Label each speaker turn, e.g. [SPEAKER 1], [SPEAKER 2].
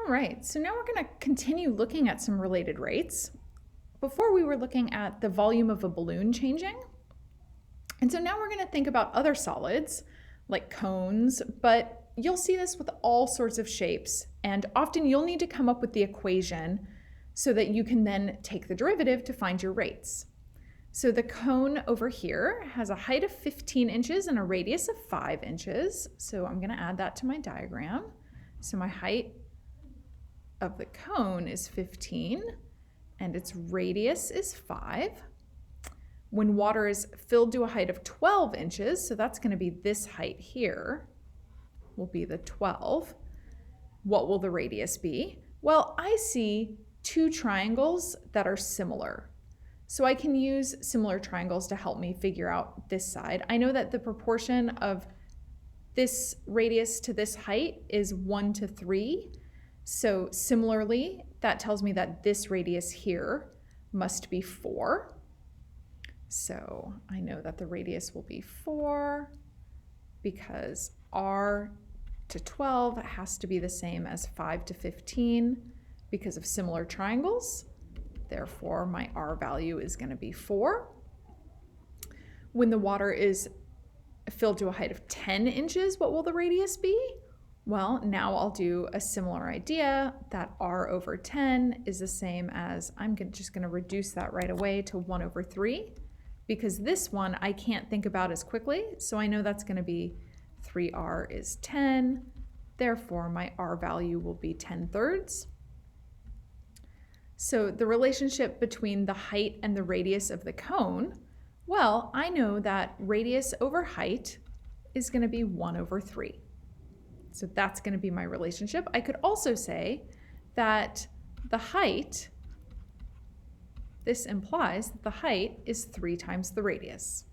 [SPEAKER 1] All right, so now we're going to continue looking at some related rates. Before we were looking at the volume of a balloon changing. And so now we're going to think about other solids like cones, but you'll see this with all sorts of shapes. And often you'll need to come up with the equation so that you can then take the derivative to find your rates. So the cone over here has a height of 15 inches and a radius of 5 inches. So I'm going to add that to my diagram. So my height of the cone is 15 and its radius is 5. When water is filled to a height of 12 inches, so that's going to be this height here, will be the 12. What will the radius be? Well, I see two triangles that are similar. So I can use similar triangles to help me figure out this side. I know that the proportion of this radius to this height is 1 to 3. So similarly, that tells me that this radius here must be 4. So I know that the radius will be 4 because r to 12 has to be the same as 5 to 15 because of similar triangles. Therefore, my r value is going to be 4. When the water is filled to a height of 10 inches, what will the radius be? Well, now I'll do a similar idea that r over 10 is the same as, I'm just going to reduce that right away to 1 over 3 because this one I can't think about as quickly. So I know that's going to be 3r is 10. Therefore, my r value will be 10/3. So the relationship between the height and the radius of the cone, well, I know that radius over height is going to be 1 over 3. So that's going to be my relationship. I could also say that the height, this implies that the height is 3 times the radius.